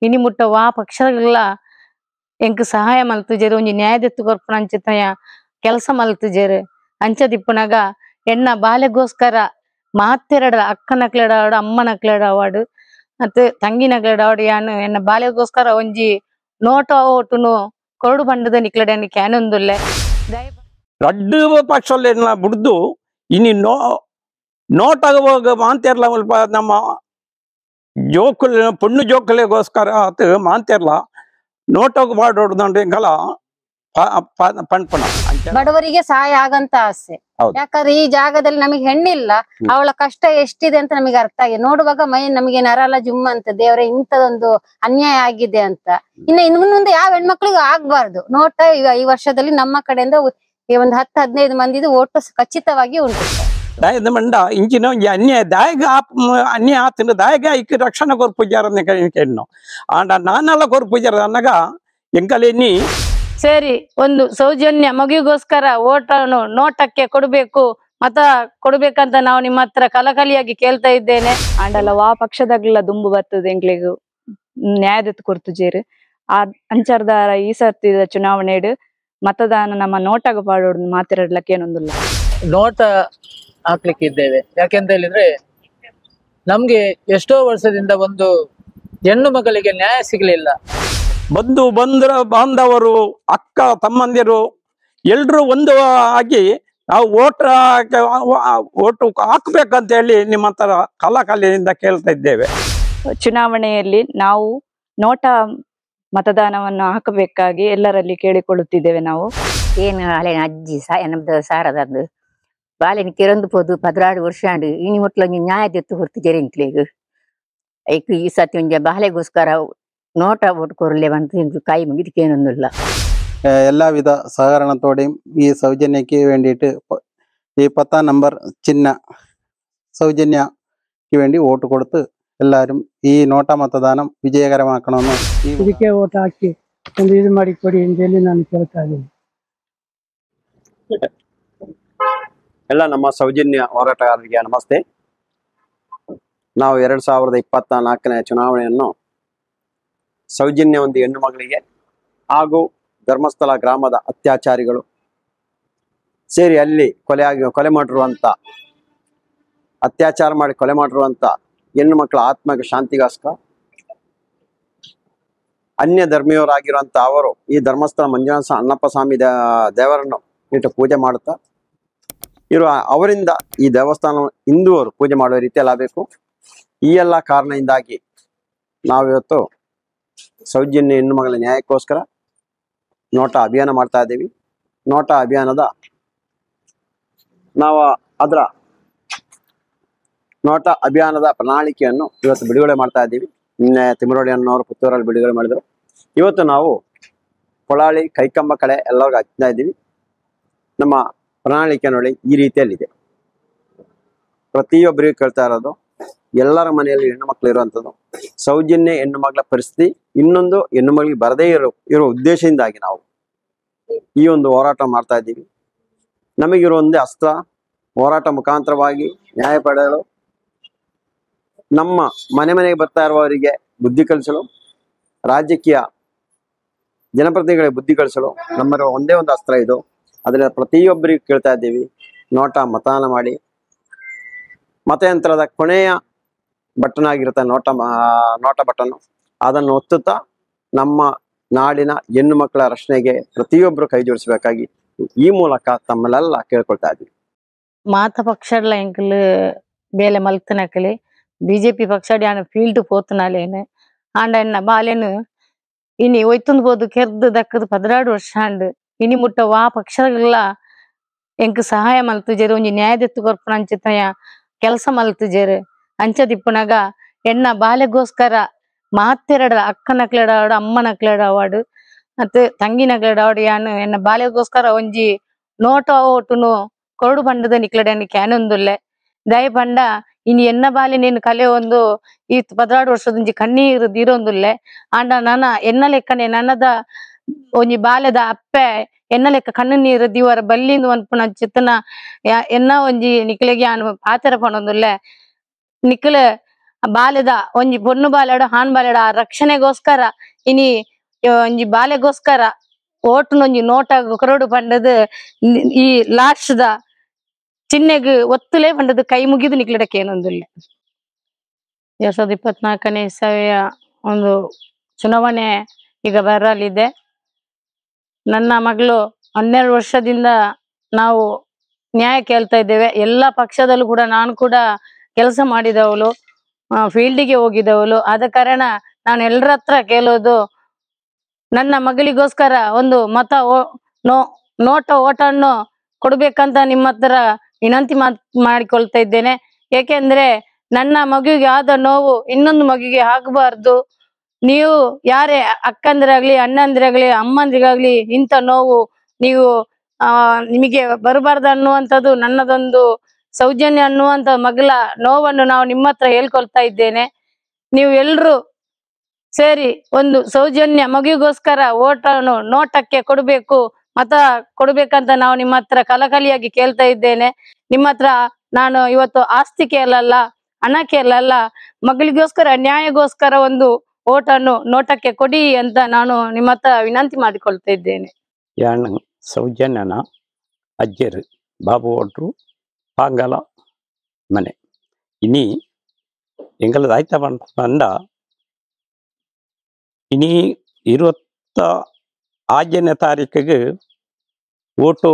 ಇನಿ ಮುಟ್ಟ ವಾ ಪಕ್ಷಗಳ ಎಂಕ್ ಸಹಾಯ ಮಲ್ತುಜೇರು ಒಂಜಿ ನ್ಯಾಯದೆತ್ತು ಕೊರ್ಪುನ ಅಂಚಿತ್ತಯ ಕೆಲಸ ಮಲ್ತುಜೇರು ಅಂಚದಿಪ್ಪುನಗ ಎನ್ನ ಬಾಲೆಗೋಸ್ಕರ ಮಾತೆರಡ ಅಕ್ಕನಕ್ಲೆಡಾಡು ಅಮ್ಮನಕ್ಲೆಡಾವಾಡು ಮತ್ತೆ ತಂಗಿನಕ್ಲೆಡಾವಾಡು ಯಾನು ಎನ್ನ ಬಾಲೆಗೋಸ್ಕರ ಒಂಜಿ ನೋಟ ಓಟುನು ಕೊರಡು ಬಂಡದ ನಿಕ್ಲೆಡನಿ ಕ್ಯಾನೊಂದುಲ್ಲೆ ರಡ್ಡು ಪಕ್ಷಲ್ಲ ಬಿಡ್ದು ಇನಿ ನೋಟಾಗ ಮಾಂತೇರ್ಲ ಸ್ವಲ್ಪ ನಮ್ಮ ಜೋಕುಲ್ ಪುಣ್ಣು ಜೋಕುಲೆಗೋಸ್ಕರ ಆತ ಮಾಂತೇರ್ಲ ನೋಟೋಗ ಮಾಡೋಡ್ದಂಡ್ರೆ ಎಂಕಲ ಪಣ್ಪಣ ಬಡವರಿಗೆ ಸಹಾಯ ಆಗಂತ ಆಸೆ. ಯಾಕಂದ್ರೆ ಈ ಜಾಗದಲ್ಲಿ ನಮಗೆ ಹೆಣ್ಣಿಲ್ಲ, ಅವಳ ಕಷ್ಟ ಎಷ್ಟಿದೆ ಅಂತ ನಮಗೆ ಅರ್ಥ ಆಗಿದೆ. ನೋಡುವಾಗ ಮೈ ನಮಗೆ ನರಲ್ಲ ಜುಮ್ಮ ಅಂತ, ದೇವರೇ ಇಂಥದೊಂದು ಅನ್ಯಾಯ ಆಗಿದೆ ಅಂತ. ಇನ್ನು ಮುಂದೆ ಯಾವ ಹೆಣ್ಮಕ್ಳಿಗೂ ಆಗ್ಬಾರ್ದು. ನೋಟ ಈಗ ಈ ವರ್ಷದಲ್ಲಿ ನಮ್ಮ ಕಡೆಯಿಂದ ಒಂದು 10-15 ಮಂದಿದು ಓಟು ಖಚಿತವಾಗಿ ಉಂಟು. ದಾಯದ ಮಂಡ ಇಂಚಿನ ಅನ್ಯಾಯ ದಾಯಗ ಅನ್ಯಾಯ ಆತನ ದಾಯಗ ಇಕ್ಕ ರಕ್ಷಣೆ ಕೊರ್ಪುಜಾರ ಕೇಳೋ ಆಂಡ ನಾನೆಲ್ಲ ಕೊರ್ಪುಜಾರ ಅನ್ನಗ ಎಂಕಲೆನ್ನಿ ಸೇರಿ ಒಂದು ಸೌಜನ್ಯ ಮಗುವಿಗೋಸ್ಕರ ಓಟನ್ನು ನೋಟಕ್ಕೆ ಕೊಡಬೇಕು ಮತ ಕೊಡ್ಬೇಕಂತ ನಾವು ನಿಮ್ಮ ಹತ್ರ ಕಲಕಲಿಯಾಗಿ ಕೇಳ್ತಾ ಇದ್ದೇನೆ. ಆಂಡಲ ವಾ ಪಕ್ಷದಾಗ್ಲ ದುಂಬು ಬರ್ತದೆ ಎಂಕ್ಲೆಗು ನ್ಯಾಯದತ್ತು ಕೊರ್ತುಜೇರು ಆ ಅಂಚಾರ್ದಾರ ಈ ಸರ್ತಿದ ಚುನಾವಣೆಡು ಮತದಾನ ನಮ್ಮ ನೋಟಾಗ ಪಾಡೋಡು ಮಾತಿರಡ್ಲಕ್ಕೇನೊಂದಿಲ್ಲ. ನೋಟ ಹಾಕ್ಲಿಕ್ಕೆ ಇದ್ದೇವೆ. ಯಾಕೆಂತ ಹೇಳಿದ್ರೆ ನಮ್ಗೆ ಎಷ್ಟೋ ವರ್ಷದಿಂದ ಒಂದು ಹೆಣ್ಣು ಮಗಳಿಗೆ ನ್ಯಾಯ ಸಿಗಲಿಲ್ಲ. ಬಂಧು ಬಾಂಧವರು ಅಕ್ಕ ತಮ್ಮಂದಿರು ಎಲ್ರು ಒಂದು ಆಗಿ ನಾವು ಓಟು ಹಾಕ್ಬೇಕಂತ ಹೇಳಿ ನಿಮ್ಮ ಹತ್ರ ಕಲಾಕಲಿಯಿಂದ ಕೇಳ್ತಾ ಇದ್ದೇವೆ. ಚುನಾವಣೆಯಲ್ಲಿ ನಾವು ನೋಟ ಮತದಾನವನ್ನು ಹಾಕಬೇಕಾಗಿ ಎಲ್ಲರಲ್ಲಿ ಕೇಳಿಕೊಳ್ಳುತ್ತಿದ್ದೇವೆ. ನಾವು ಏನು ಹಳೆನ ಅಜ್ಜಿ ನಮ್ದು ಸಾರದದ್ದು ಬಾಲೆನ ಕೆರೊಂದು ಪೋದು 16 ವರ್ಷ ಆಂಡು ಇನಿ ಮುಟ್ಲ ನ್ಯಾಯ ತೆತ್ತು ಹೊರ್ತು ಜೆರಿಂಕ್ಲೇಗು ಐಕ್ ಈ ಸತಿ ಒಂಜ ಬಾಲೆಗೋಸ್ಕರ ನೋಟ ಓಟ್ ಕೊರಲೆ ಬಂತು കൈ മുങ്ങിയിരിക്കാനൊന്നുമില്ല. എല്ലാവിധ സഹകരണത്തോടെയും ഈ സൗജന്യക്ക് വേണ്ടിയിട്ട് ഈ 10ാം നമ്പർ ചിഹ്ന സൗജന്യക്ക് വേണ്ടി വോട്ട് കൊടുത്ത് എല്ലാവരും ഈ നോട്ട മತದಾನ ವಿಜಯಕರಮಾಕണമെന്ന് ಇದಕ್ಕೆ ವೋಟ್ ಹಾಕಿ ಒಂದು ಇದು ಮಾಡಿ ಕೊಡಿ ಅಂತ ಹೇಳಿ ನಾನು ಕೇಳ್ತಾ ಇದ್ದೀನಿ. ಎಲ್ಲ ನಮ್ಮ ಸೌಜನ್ಯ ಹೋರಾಟಗಾರರಿಗೆ ನಮಸ್ತೆ. ನಾವು 2024ನೇ ಚುನಾವಣೆಯನ್ನು ಸೌಜನ್ಯ ಒಂದು ಹೆಣ್ಣು ಮಗಳಿಗೆ ಹಾಗೂ ಧರ್ಮಸ್ಥಳ ಗ್ರಾಮದ ಅತ್ಯಾಚಾರಿಗಳು ಸೇರಿ ಅಲ್ಲಿ ಕೊಲೆ ಮಾಡಿರುವಂತ ಅತ್ಯಾಚಾರ ಮಾಡಿ ಕೊಲೆ ಮಾಡಿರುವಂತ ಹೆಣ್ಣು ಮಕ್ಕಳ ಆತ್ಮಕ್ಕೆ ಶಾಂತಿಗೋಸ್ಕರ ಅನ್ಯ ಧರ್ಮೀಯರಾಗಿರುವಂತ ಅವರು ಈ ಧರ್ಮಸ್ಥಳ ಮಂಜುನಾಥ ಅಣ್ಣಪ್ಪ ಸ್ವಾಮಿ ದೇವರನ್ನು ಇಟ್ಟು ಪೂಜೆ ಮಾಡುತ್ತಾ ಅವರಿಂದ ಈ ದೇವಸ್ಥಾನ ಹಿಂದೂವರು ಪೂಜೆ ಮಾಡುವ ರೀತಿಯಲ್ಲಿ ಆಗಬೇಕು. ಈ ಎಲ್ಲ ಕಾರಣದಿಂದಾಗಿ ನಾವಿವತ್ತು ಸೌಜನ್ಯ ಹೆಣ್ಣು ಮಗಳ ನ್ಯಾಯಕ್ಕೋಸ್ಕರ ನೋಟ ಅಭಿಯಾನ ಮಾಡ್ತಾ ಇದ್ದೀವಿ. ನೋಟ ಅಭಿಯಾನದ ನಾವು ಅದರ ನೋಟ ಅಭಿಯಾನದ ಪ್ರಣಾಳಿಕೆಯನ್ನು ಇವತ್ತು ಬಿಡುಗಡೆ ಮಾಡ್ತಾ ಇದ್ದೀವಿ. ನಿನ್ನೆ ತಿಮ್ಮರೋಡಿ ಅನ್ನೋರು ಪುತ್ತೂರಲ್ಲಿ ಬಿಡುಗಡೆ ಮಾಡಿದ್ರು. ಇವತ್ತು ನಾವು ಕೊಳಾಳಿ ಕೈಕಂಬ ಕಡೆ ಎಲ್ಲರಿಗೂ ಹಚ್ತಾ ಇದ್ದೀವಿ. ನಮ್ಮ ಪ್ರಣಾಳಿಕೆ ನೋಡಿ ಈ ರೀತಿಯಲ್ಲಿದೆ. ಪ್ರತಿಯೊಬ್ಬರಿಗೂ ಕೇಳ್ತಾ ಇರೋದು, ಎಲ್ಲರ ಮನೆಯಲ್ಲಿ ಹೆಣ್ಣು ಮಕ್ಕಳು ಇರುವಂಥದ್ದು ಸೌಜನ್ಯ ಹೆಣ್ಣು ಮಕ್ಕಳ ಪರಿಸ್ಥಿತಿ ಇನ್ನೊಂದು ಹೆಣ್ಣು ಮಗಳಿಗೆ ಬರದೇ ಇರೋ ಉದ್ದೇಶದಿಂದಾಗಿ ನಾವು ಈ ಒಂದು ಹೋರಾಟ ಮಾಡ್ತಾ ಇದ್ದೀವಿ. ನಮಗಿರೋ ಒಂದೇ ಅಸ್ತ್ರ ಹೋರಾಟ ಮುಖಾಂತರವಾಗಿ ನ್ಯಾಯ ಪಡೆಯಲು, ನಮ್ಮ ಮನೆಗೆ ಬರ್ತಾ ಇರುವವರಿಗೆ ಬುದ್ಧಿ ಕಲಿಸಲು, ರಾಜಕೀಯ ಜನಪ್ರತಿನಿಧಿಗಳಿಗೆ ಬುದ್ಧಿ ಕಲಿಸಲು ನಮ್ಮಲ್ಲಿರೋ ಒಂದೇ ಒಂದು ಅಸ್ತ್ರ ಇದು. ಅದರಿಂದ ಪ್ರತಿಯೊಬ್ಬರಿಗೂ ಕೇಳ್ತಾ ಇದ್ದೀವಿ, ನೋಟ ಮತದಾನ ಮಾಡಿ. ಮತಯಂತ್ರದ ಕೊನೆಯ ಬಟನ್ ಆಗಿರುತ್ತೆ ನೋಟ ಬಟನ್, ಅದನ್ನು ಒತ್ತುತ್ತಾ ನಮ್ಮ ನಾಡಿನ ಹೆಣ್ಣು ಮಕ್ಕಳ ರಕ್ಷಣೆಗೆ ಪ್ರತಿಯೊಬ್ಬರು ಕೈ ಜೋಡಿಸಬೇಕಾಗಿ ಈ ಮೂಲಕ ತಮ್ಮಲ್ಲೆಲ್ಲ ಕೇಳ್ಕೊಳ್ತಾ ಇದ್ದೀವಿ. ಮಾತ ಪಕ್ಷಡ್ಲ ಎಂಕಲ್ ಬೇಲೆ ಮಲ್ತನಕಲಿ ಬಿಜೆಪಿ ಪಕ್ಷಡಿ ಆನ ಫೀಲ್ಡ್ ಪೋತನಾಲೇನು ಆಂಡ ಎನ್ನ ಬಾಲೆನು ಇನಿ ಒಯ್ತುಂದು ಬೋದು ಕೆರ್ದು ದಕ್ಕದು 16 ವರ್ಷ ಆಂಡು ಇನಿ ಮುಟ್ಟ ವಾ ಪಕ್ಷಗಳ ಎಂಕ್ ಸಹಾಯ ಮಲ್ತುಜೇರು ಒಂಜಿ ನ್ಯಾಯದೆತ್ತು ಕೊರ್ಪುನ ಅಂಚಿತ್ತಯ ಕೆಲಸ ಮಲ್ತುಜೇರು ಅಂಚದಿಪ್ಪುನಗ ಎನ್ನ ಬಾಲೆಗೋಸ್ಕರ ಮಾತೆರಡ ಅಕ್ಕನಕ್ಲೆಡಾವಾಡು ಅಮ್ಮನಕ್ಲೆಡಾವಾಡು ಮತ್ತೆ ತಂಗಿನಕ್ಲೆಡಾವಾಡು ಯಾನು ಎನ್ನ ಬಾಲೆಗೋಸ್ಕರ ಒಂಜಿ ನೋಟ ಓಟುನು ಕೊರಡು ಬಂಡದ ನಿಕ್ಲೆಡನಿ ಕ್ಯಾನೊಂದುಲ್ಲೆ ದಯ ಪಂಡ ಇನಿ ಎನ್ನ ಬಾಲೆ ನೀನು ಕಲೆ ಒಂದು ಈ 16 ವರ್ಷದೊಂಜಿ ಕಣ್ಣೀರು ದೀರೊಂದುಲ್ಲೆ ಆಂಡ ನನ್ನ ಎನ್ನ ಲೆಕ್ಕನೆ ನನ್ನದ ಒಂಜಿ ಬಾಲೆದ ಅಪ್ಪೆ ಎನ್ನ ಲೆಕ್ಕ ಕಣ್ಣು ನೀರು ದಿವರ ಬಲ್ಲಿಂದು ಅನ್ಪುನ ಚಿತ್ತನ ಎನ್ನ ಒಂಜಿ ನಿಕ್ಲೆಗೆ ಆನು ಪಾತೆರ ಪಣೊಂದುಲ್ಲೆ ನಿಕ್ಲೆ ಬಾಲ್ಯದ ಒಂಜಿ ಪೊಣ್ಣು ಬಾಲೆಡು ಹಾನ್ ಬಾಲೆಡು ಆ ರಕ್ಷಣೆಗೋಸ್ಕರ ಇನಿ ಒಂಜಿ ಬಾಲೆಗೋಸ್ಕರ ಓಟ್ನೊಂಜಿ ನೋಟ ಕೊರಡು ಪಂಡದು ಈ ಲಾಸ್ಟ್ ದ ಚಿನ್ನೆಗ್ ಒತ್ತುಲೇ ಪಂಡದು ಕೈ ಮುಗಿದು ನಿಕ್ಲಿಡಕ್ಕೆ ಏನೊಂದಿಲ್ಲ. 2024ನೇ ಇಸವಿಯ ಒಂದು ಚುನಾವಣೆ ಈಗ ಬರಲಿದೆ. ನನ್ನ ಮಗಳು 12 ವರ್ಷದಿಂದ ನಾವು ನ್ಯಾಯ ಕೇಳ್ತಾ ಇದ್ದೇವೆ. ಎಲ್ಲ ಪಕ್ಷದಲ್ಲೂ ಕೂಡ ನಾನು ಕೂಡ ಕೆಲಸ ಮಾಡಿದವಳು, ಫೀಲ್ಡಿಗೆ ಹೋಗಿದವಳು. ಆದ ಕಾರಣ ನಾನು ಎಲ್ಲರ ಹತ್ರ ಕೇಳೋದು, ನನ್ನ ಮಗಳಿಗೋಸ್ಕರ ಒಂದು ಮತ ನೋಟ ಓಟನ್ನು ಕೊಡ್ಬೇಕಂತ ನಿಮ್ಮ ಹತ್ರ ವಿನಂತಿ ಮಾಡಿಕೊಳ್ತಾ ಇದ್ದೇನೆ. ಏಕೆಂದ್ರೆ ನನ್ನ ಮಗುವಿಗೆ ಆದ ನೋವು ಇನ್ನೊಂದು ಮಗುವಿಗೆ ಆಗಬಾರ್ದು. ನೀವು ಯಾರೇ ಅಕ್ಕಂದಿರಾಗ್ಲಿ, ಅಣ್ಣಂದಿರಾಗ್ಲಿ, ಅಮ್ಮಂದಿರಾಗ್ಲಿ ಇಂಥ ನೋವು ನೀವು ನಿಮಗೆ ಬರಬಾರ್ದು ಅನ್ನುವಂಥದ್ದು ನನ್ನದೊಂದು ಸೌಜನ್ಯ ಅನ್ನುವಂಥ ಮಗಳ ನೋವನ್ನು ನಾವು ನಿಮ್ಮ ಹತ್ರ ಹೇಳ್ಕೊಳ್ತಾ ಇದ್ದೇನೆ. ನೀವು ಎಲ್ರು ಸೇರಿ ಒಂದು ಸೌಜನ್ಯ ಮಗುವಿಗೋಸ್ಕರ ಓಟನ್ನು ನೋಟಕ್ಕೆ ಕೊಡಬೇಕು, ಮತ ಕೊಡ್ಬೇಕಂತ ನಾವು ನಿಮ್ಮ ಹತ್ರ ಕಲಕಲಿಯಾಗಿ ಕೇಳ್ತಾ ಇದ್ದೇನೆ. ನಿಮ್ಮ ಹತ್ರ ನಾನು ಇವತ್ತು ಆಸ್ತಿ ಕೇಳಲ್ಲ, ಹಣ ಕೇಳಲ್ಲ, ಮಗಳಿಗೋಸ್ಕರ ನ್ಯಾಯಗೋಸ್ಕರ ಒಂದು ಓಟನ್ನು ನೋಟಕ್ಕೆ ಕೊಡಿ ಅಂತ ನಾನು ನಿಮ್ಮ ಹತ್ರ ವಿನಂತಿ ಮಾಡಿಕೊಳ್ತಾ ಇದ್ದೇನೆ. ಯಾಣ ಸೌಜನ್ಯನ ಅಜ್ಜರು ಬಾಬು ಒಟ್ರು ಪಾಂಗಲ ಮನೆ ಇನಿ ಎಂಗಳದ ಆಯ್ತ ಬಂದ ಇನಿ 26ನೇ ತಾರೀಕಿಗೆ ಓಟು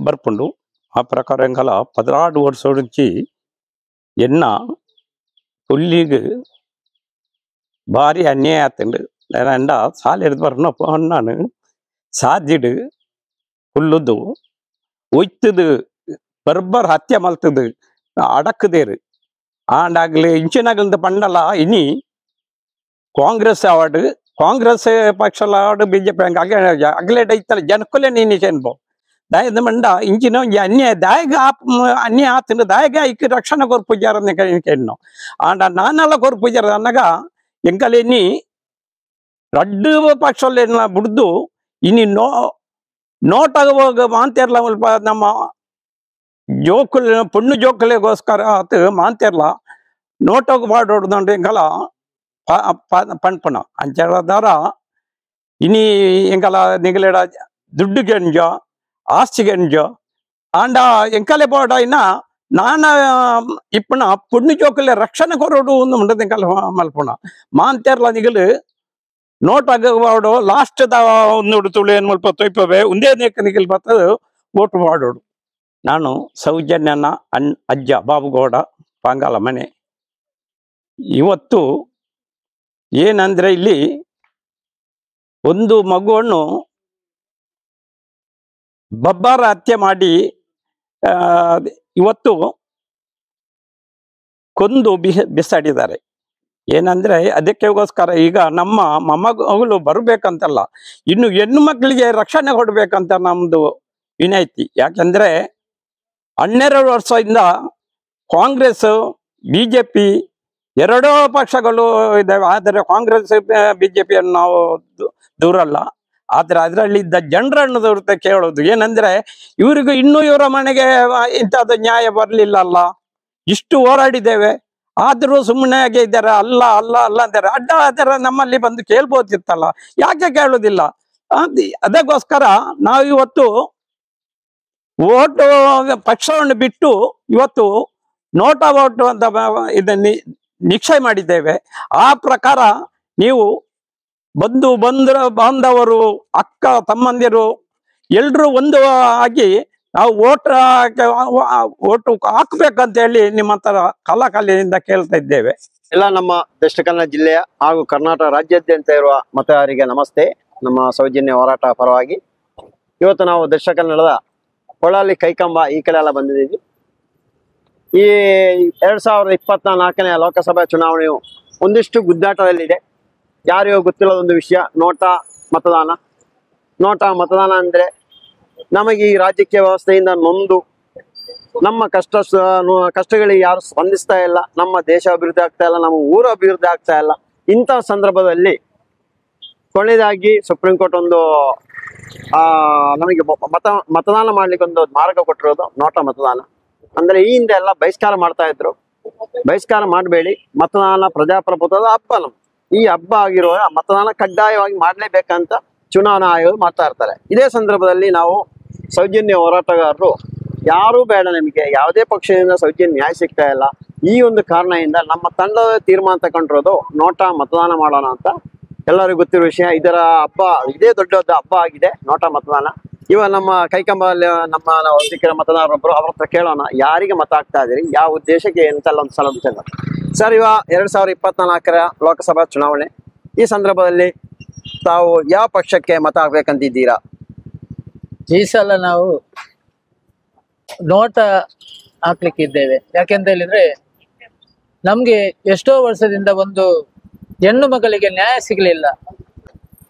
ಬರ್ಪುಂಡು. ಆ ಪ್ರಕಾರ ಎಂಗಲ 16 ವರ್ಷ నుంచి ಎನ್ನ ಪುಲ್ಲಿಗೆ ಭಾರಿ ಅನ್ಯಾಯ ಆತಂಡು. ಎಂಡ ಸಾಲ ಹಿಡಿದು ಬರ್ನ ನಾನು ಸಾಜಿಡು ಹುಲ್ಲುದು ಒಯ್ತದು ಬರ್ಬರ್ ಹತ್ಯೆ ಮಲ್ತದು ಅಡಕ್ಕದೇರು ಆಂಡಾಗ್ಲಿ ಇಂಚಿನಾಗಲ್ದ ಪಂಡಲ ಇನಿ ಕಾಂಗ್ರೆಸ್ ಅವಾರ್ಡ್ ಕಾಂಗ್ರೆಸ್ ಪಕ್ಷ ಅವಾರ್ಡ್ ಬಿಜೆಪಿ ಅಗ್ಲೇಟ್ ಐತಲ್ಲ ಜನಕ್ಕಲ್ಲೇ ನೀನು ಚೆನ್ಬೋ ದಾಯದ ಮಂಡ ಇಂಚಿನ ಅನ್ಯಾಯ ದಾಯಗ ಅನ್ಯಾಯ ಆತಂಡು ದಾಯಗ ಐಕ್ ರಕ್ಷಣೆ ಕೊರ್ ಪೂಜಾರ ಕೆಣ್ಣು ಆಂಡ ನಾನೆಲ್ಲ ಕೊರ್ ಪೂಜಾರ ಅನ್ನಗ ಎಂಕಲೇನಿ ರಡ್ಡು ಪಕ್ಷಲ್ಲ ಬಿಡ್ದು ಇನಿ ನೋಟಾಗ ಹೋಗ ಮಾಂತೇರ್ಲ ಸ್ವಲ್ಪ ನಮ್ಮ ಜೋಕುಲ್ ಪುಣ್ಣು ಜೋಕಲೆಗೋಸ್ಕರ ಆತ ಮಾಂತೇರ್ಲ ನೋಟೋಗ ಪಾಡೋಡ್ದಂಡು ಎಂಕಲ ಪಣ್ಪಣ ಅಂಚರ ಇನಿ ಎಂಕಲ ನಿಗಲೇಡ ದುಡ್ಡು ಗೆಂಜ ಆಸ್ತಿ ಗೆಂಜ ಆಂಡ ಎಂಕಲೆ ಬೋಡ ಇನ್ನ ನಾನ ಇಪ್ಪಣ ಪುಣ್ಣು ಜೋಕಲೆ ರಕ್ಷಣೆ ಕೊರೋಡು ಒಂದು ಮುಂಡದ ಎಂಕಲ ಮಲ್ಪುಣ ಮಾಂತೇರ್ಲ ನಿಗಲು ನೋಟ್ ಆಗಬಾರ್ದು ಲಾಸ್ಟ್ ಒಂದು ತುಳು ಏನು ಮಲ್ಪ ತೊಯ್ಪವೆ ಒಂದೇ ನಿಗಲ್ ಬರ್ತದೆ ಓಟು ಮಾಡೋಡು. ನಾನು ಸೌಜನ್ಯನ ಅಜ್ಜ ಬಾಬುಗೌಡ ಪಾಂಗಾಲ ಮನೆ. ಇವತ್ತು ಏನಂದ್ರೆ ಇಲ್ಲಿ ಒಂದು ಮಗುವನ್ನು ಬಬ್ಬಾರ ಹತ್ಯೆ ಮಾಡಿ ಇವತ್ತು ಕೊಂದು ಬಿಸಾಡಿದ್ದಾರೆ. ಏನಂದ್ರೆ ಅದಕ್ಕೋಸ್ಕರ ಈಗ ನಮ್ಮ ಮೊಮ್ಮಗಳು ಬರ್ಬೇಕಂತಲ್ಲ, ಇನ್ನು ಹೆಣ್ಣು ಮಕ್ಕಳಿಗೆ ರಕ್ಷಣೆ ಕೊಡ್ಬೇಕಂತ ನಮ್ದು ವಿನಂತಿ. ಯಾಕಂದ್ರೆ 12 ವರ್ಷದಿಂದ ಕಾಂಗ್ರೆಸ್ ಬಿಜೆಪಿ ಎರಡೂ ಪಕ್ಷಗಳು ಇದ್ದಾವೆ. ಆದರೆ ಕಾಂಗ್ರೆಸ್ ಬಿಜೆಪಿಯನ್ನು ನಾವು ದೂರಲ್ಲ. ಆದ್ರೆ ಅದರಲ್ಲಿದ್ದ ಜನರನ್ನು ಕೇಳೋದು ಏನಂದ್ರೆ ಇವರಿಗೂ ಇನ್ನೂ ಇವರ ಮನೆಗೆ ಇಂಥದ್ದು ನ್ಯಾಯ ಬರ್ಲಿಲ್ಲಲ್ಲ, ಇಷ್ಟು ಹೋರಾಡಿದ್ದೇವೆ ಆದ್ರೂ ಸುಮ್ಮನೆ ಆಗಿ ಇದ್ದಾರೆ, ಅಲ್ಲ ಅಲ್ಲ ಅಲ್ಲ ಅಂತಾರೆ. ಅಡ್ಡ ಅದರ ನಮ್ಮಲ್ಲಿ ಬಂದು ಕೇಳ್ಬೋದಿತ್ತಲ್ಲ, ಯಾಕೆ ಕೇಳೋದಿಲ್ಲ? ಅದಕ್ಕೋಸ್ಕರ ನಾವು ಇವತ್ತು ಓಟು ಪಕ್ಷವನ್ನು ಬಿಟ್ಟು ಇವತ್ತು ನೋಟ ಓಟು ಅಂತ ಇದನ್ನು ನಿಶ್ಚಯ ಮಾಡಿದ್ದೇವೆ. ಆ ಪ್ರಕಾರ ನೀವು ಬಾಂಧವರು, ಅಕ್ಕ ತಮ್ಮಂದಿರು ಎಲ್ರೂ ಒಂದು ಆಗಿ ನಾವು ಓಟು ಹಾಕ್ಬೇಕಂತ ಹೇಳಿ ನಿಮ್ಮ ಹತ್ರ ಕಲಾಕಲೆಯಿಂದ ಕೇಳ್ತಾ ಇದ್ದೇವೆ. ಎಲ್ಲ ನಮ್ಮ ದಕ್ಷಿಣ ಕನ್ನಡ ಜಿಲ್ಲೆಯ ಹಾಗೂ ಕರ್ನಾಟಕ ರಾಜ್ಯಾದ್ಯಂತ ಇರುವ ಮತದಾರರಿಗೆ ನಮಸ್ತೆ. ನಮ್ಮ ಸೌಜನ್ಯ ಹೋರಾಟ ಪರವಾಗಿ ಇವತ್ತು ನಾವು ದಕ್ಷಿಣ ಕನ್ನಡದ ಹೊಳಲಿ ಕೈಕಂಬ ಈ ಕಡೆ ಎಲ್ಲ ಬಂದಿದ್ದೀವಿ. ಈ 2024ನೇ ಲೋಕಸಭಾ ಚುನಾವಣೆಯು ಒಂದಿಷ್ಟು ಗುದ್ದಾಟದಲ್ಲಿದೆ. ಯಾರಿಗೂ ಗೊತ್ತಿಲ್ಲದ ಒಂದು ವಿಷಯ, ನೋಟ ಮತದಾನ ಅಂದ್ರೆ ನಮಗೆ ಈ ರಾಜಕೀಯ ವ್ಯವಸ್ಥೆಯಿಂದ ನೊಂದು ನಮ್ಮ ಕಷ್ಟಗಳಿಗೆ ಯಾರು ಸ್ಪಂದಿಸ್ತಾ ಇಲ್ಲ, ನಮ್ಮ ದೇಶ ಅಭಿವೃದ್ಧಿ ಆಗ್ತಾ ಇಲ್ಲ, ನಮ್ಮ ಊರು ಅಭಿವೃದ್ಧಿ ಆಗ್ತಾ ಇಲ್ಲ. ಇಂಥ ಸಂದರ್ಭದಲ್ಲಿ ಕೊನೆಯದಾಗಿ ಸುಪ್ರೀಂ ಕೋರ್ಟ್ ಒಂದು ನಮಗೆ ಮತದಾನ ಮಾಡ್ಲಿಕ್ಕೆ ಒಂದು ಮಾರ್ಗ ಕೊಟ್ಟಿರೋದು ನೋಟ ಮತದಾನ. ಅಂದ್ರೆ ಈ ಹಿಂದೆ ಎಲ್ಲ ಬಹಿಷ್ಕಾರ ಮಾಡ್ತಾ ಇದ್ರು. ಬಹಿಷ್ಕಾರ ಮಾಡಬೇಡಿ. ಮತದಾನ ಪ್ರಜಾಪ್ರಭುತ್ವದ ಹಬ್ಬ ಈ ಹಬ್ಬ ಆಗಿರುವ ಮತದಾನ ಕಡ್ಡಾಯವಾಗಿ ಮಾಡಲೇಬೇಕಂತ ಚುನಾವಣಾ ಆಯೋಗ ಮಾಡ್ತಾ ಇರ್ತಾರೆ. ಇದೇ ಸಂದರ್ಭದಲ್ಲಿ ನಾವು ಸೌಜನ್ಯ ಹೋರಾಟಗಾರರು ಯಾರೂ ಬೇಡ, ನಮಗೆ ಯಾವುದೇ ಪಕ್ಷದಿಂದ ಸೌಜನ್ಯ ನ್ಯಾಯ ಸಿಗ್ತಾ ಇಲ್ಲ, ಈ ಒಂದು ಕಾರಣದಿಂದ ನಮ್ಮ ತಂಡದ ತೀರ್ಮಾನ ತಗೊಂಡಿರೋದು ನೋಟಾ ಮತದಾನ ಮಾಡೋಣ ಅಂತ. ಎಲ್ಲರಿಗೂ ಗೊತ್ತಿರೋ ವಿಷಯ. ಇದರ ಹಬ್ಬ ಇದೇ ದೊಡ್ಡ ಹಬ್ಬ ಆಗಿದೆ ನೋಟಾ ಮತದಾನ. ಇವಾಗ ನಮ್ಮ ಕೈಕಂಬಲ್ಲಿ ನಮ್ಮ ಸಿಕ್ಕಿರೋ ಮತದಾರರೊಬ್ಬರು ಅವ್ರ ಹತ್ರ ಕೇಳೋಣ, ಯಾರಿಗೆ ಮತ ಹಾಕ್ತಾ ಇದೀರಿ, ಯಾವ ಉದ್ದೇಶಕ್ಕೆ ಎಂತೆಲ್ಲ ಒಂದು ಸಲ ವಿಚಾರ. ಸರ್, ಇವಾಗ 2024ರ ಲೋಕಸಭಾ ಚುನಾವಣೆ, ಈ ಸಂದರ್ಭದಲ್ಲಿ ತಾವು ಯಾವ ಪಕ್ಷಕ್ಕೆ ಮತ ಹಾಕ್ಬೇಕಂತಿದ್ದೀರಾ? ಈ ಸಲ ನಾವು ನೋಟ ಹಾಕ್ಲಿಕ್ಕೆ ಇದ್ದೇವೆ. ಯಾಕೆಂತ ಹೇಳಿದ್ರೆ ನಮ್ಗೆ ಎಷ್ಟೋ ವರ್ಷದಿಂದ ಒಂದು ಹೆಣ್ಣು ಮಗಳಿಗೆ ನ್ಯಾಯ ಸಿಗಲಿಲ್ಲ.